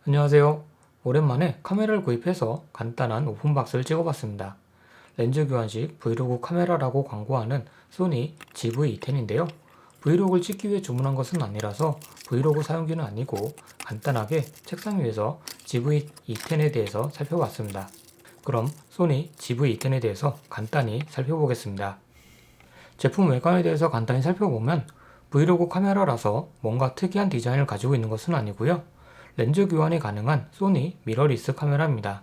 안녕하세요. 오랜만에 카메라를 구입해서 간단한 오픈박스를 찍어봤습니다. 렌즈 교환식 브이로그 카메라라고 광고하는 소니 GV-E10인데요. 브이로그를 찍기 위해 주문한 것은 아니라서 브이로그 사용기는 아니고 간단하게 책상 위에서 GV-E10에 대해서 살펴봤습니다. 그럼 소니 GV-E10에 대해서 간단히 살펴보겠습니다. 제품 외관에 대해서 간단히 살펴보면 브이로그 카메라라서 뭔가 특이한 디자인을 가지고 있는 것은 아니고요. 렌즈 교환이 가능한 소니 미러리스 카메라입니다.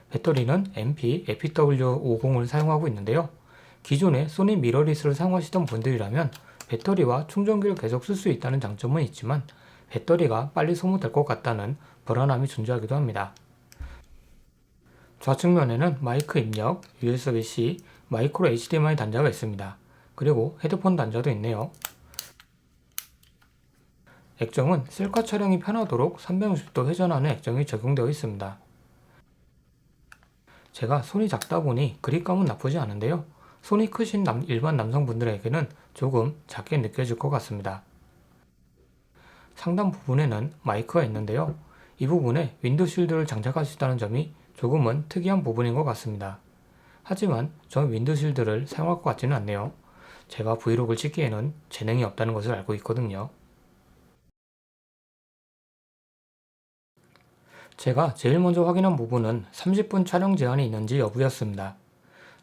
배터리는 MP FW50을 사용하고 있는데요. 기존에 소니 미러리스를 사용하시던 분들이라면 배터리와 충전기를 계속 쓸 수 있다는 장점은 있지만 배터리가 빨리 소모될 것 같다는 불안함이 존재하기도 합니다. 좌측면에는 마이크 입력, USB-C, 마이크로 HDMI 단자가 있습니다. 그리고 헤드폰 단자도 있네요. 액정은 셀카 촬영이 편하도록 360도 회전하는 액정이 적용되어 있습니다. 제가 손이 작다 보니 그립감은 나쁘지 않은데요. 손이 크신 일반 남성분들에게는 조금 작게 느껴질 것 같습니다. 상단 부분에는 마이크가 있는데요. 이 부분에 윈도실드를 장착할 수 있다는 점이 조금은 특이한 부분인 것 같습니다. 하지만 전 윈도실드를 사용할 것 같지는 않네요. 제가 브이로그를 찍기에는 재능이 없다는 것을 알고 있거든요. 제가 제일 먼저 확인한 부분은 30분 촬영 제한이 있는지 여부였습니다.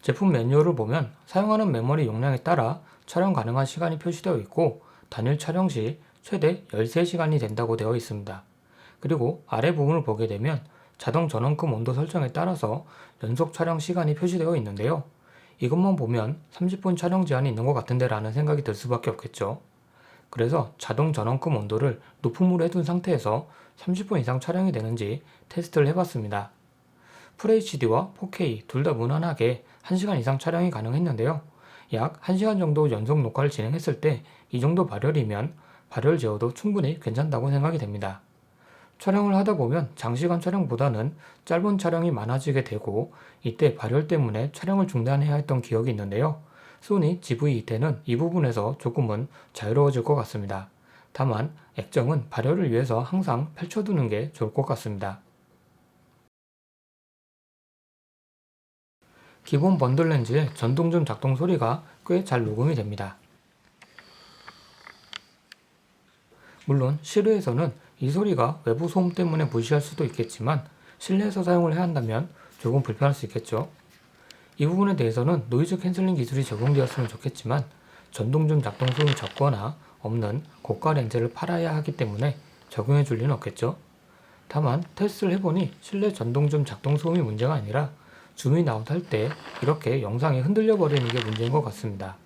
제품 매뉴얼을 보면 사용하는 메모리 용량에 따라 촬영 가능한 시간이 표시되어 있고 단일 촬영 시 최대 13시간이 된다고 되어 있습니다. 그리고 아래 부분을 보게 되면 자동 전원금 온도 설정에 따라서 연속 촬영 시간이 표시되어 있는데요. 이것만 보면 30분 촬영 제한이 있는 것 같은데 라는 생각이 들 수밖에 없겠죠. 그래서 자동 전원금 온도를 높음으로 해둔 상태에서 30분 이상 촬영이 되는지 테스트를 해봤습니다. FHD와 4K 둘 다 무난하게 1시간 이상 촬영이 가능했는데요. 약 1시간 정도 연속 녹화를 진행했을 때 이 정도 발열이면 발열 제어도 충분히 괜찮다고 생각이 됩니다. 촬영을 하다 보면 장시간 촬영보다는 짧은 촬영이 많아지게 되고 이때 발열 때문에 촬영을 중단해야 했던 기억이 있는데요. 소니 GV-E10은 이 부분에서 조금은 자유로워질 것 같습니다. 다만 액정은 발열을 위해서 항상 펼쳐두는 게 좋을 것 같습니다. 기본 번들 렌즈의 전동줌 작동 소리가 꽤 잘 녹음이 됩니다. 물론 실외에서는 이 소리가 외부 소음 때문에 무시할 수도 있겠지만 실내에서 사용을 해야 한다면 조금 불편할 수 있겠죠. 이 부분에 대해서는 노이즈 캔슬링 기술이 적용되었으면 좋겠지만 전동줌 작동 소음이 적거나 없는 고가 렌즈를 팔아야 하기 때문에 적용해 줄 리는 없겠죠. 다만 테스트를 해보니 실내 전동줌 작동 소음이 문제가 아니라 줌인 아웃 할 때 이렇게 영상이 흔들려 버리는 게 문제인 것 같습니다.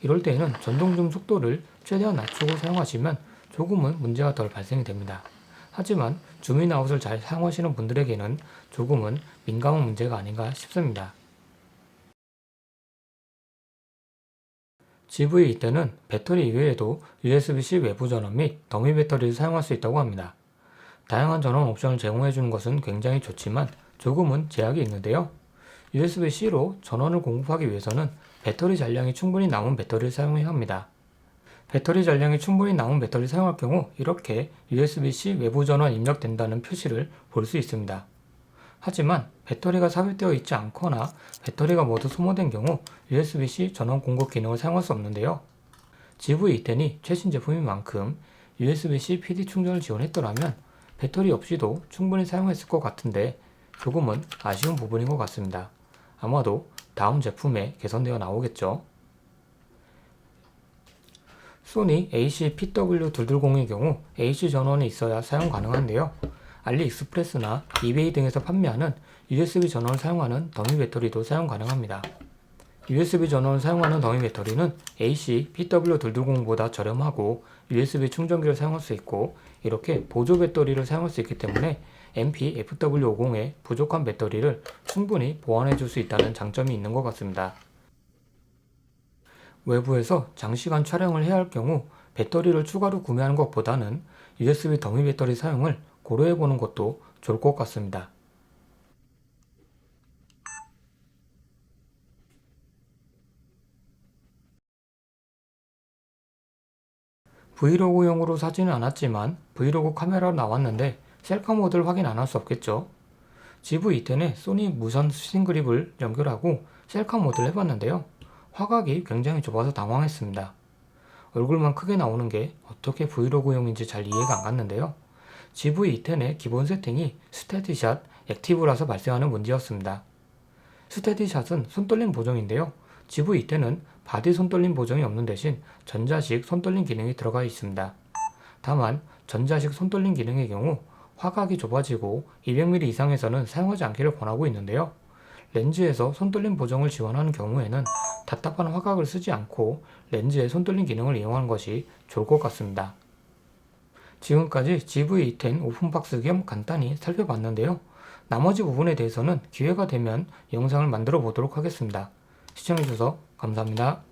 이럴 때에는 전동줌 속도를 최대한 낮추고 사용하시면 조금은 문제가 덜 발생이 됩니다. 하지만 줌인 아웃을 잘 사용하시는 분들에게는 조금은 민감한 문제가 아닌가 싶습니다. GV-E10은 배터리 이외에도 USB-C 외부 전원 및 더미 배터리를 사용할 수 있다고 합니다. 다양한 전원 옵션을 제공해 주는 것은 굉장히 좋지만 조금은 제약이 있는데요. USB-C로 전원을 공급하기 위해서는 배터리 잔량이 충분히 남은 배터리를 사용해야 합니다. 배터리 잔량이 충분히 남은 배터리를 사용할 경우 이렇게 USB-C 외부 전원 입력된다는 표시를 볼 수 있습니다. 하지만 배터리가 삽입되어 있지 않거나 배터리가 모두 소모된 경우 USB-C 전원 공급 기능을 사용할 수 없는데요. GV-E10이 최신 제품인 만큼 USB-C PD 충전을 지원했더라면 배터리 없이도 충분히 사용했을 것 같은데 조금은 아쉬운 부분인 것 같습니다. 아마도 다음 제품에 개선되어 나오겠죠. 소니 AC-PW220의 경우 AC 전원이 있어야 사용 가능한데요. 알리익스프레스나 이베이 등에서 판매하는 USB 전원을 사용하는 더미 배터리도 사용 가능합니다. USB 전원을 사용하는 더미 배터리는 AC-PW220보다 저렴하고 USB 충전기를 사용할 수 있고 이렇게 보조 배터리를 사용할 수 있기 때문에 MP-FW50의 부족한 배터리를 충분히 보완해 줄 수 있다는 장점이 있는 것 같습니다. 외부에서 장시간 촬영을 해야 할 경우 배터리를 추가로 구매하는 것보다는 USB 더미 배터리 사용을 고려해 보는 것도 좋을 것 같습니다. 브이로그용으로 사지는 않았지만 브이로그 카메라로 나왔는데 셀카 모드를 확인 안 할 수 없겠죠. GV10에 소니 무선 수신 그립을 연결하고 셀카 모드를 해봤는데요. 화각이 굉장히 좁아서 당황했습니다. 얼굴만 크게 나오는 게 어떻게 브이로그용인지 잘 이해가 안 갔는데요. GV10의 기본 세팅이 스테디샷 액티브라서 발생하는 문제였습니다. 스테디샷은 손떨림 보정인데요. GV10은 바디 손떨림 보정이 없는 대신 전자식 손떨림 기능이 들어가 있습니다. 다만 전자식 손떨림 기능의 경우 화각이 좁아지고 200mm 이상에서는 사용하지 않기를 권하고 있는데요. 렌즈에서 손떨림 보정을 지원하는 경우에는 답답한 화각을 쓰지 않고 렌즈의 손떨림 기능을 이용하는 것이 좋을 것 같습니다. 지금까지 GV10 오픈박스 겸 간단히 살펴봤는데요. 나머지 부분에 대해서는 기회가 되면 영상을 만들어 보도록 하겠습니다. 시청해주셔서 감사합니다.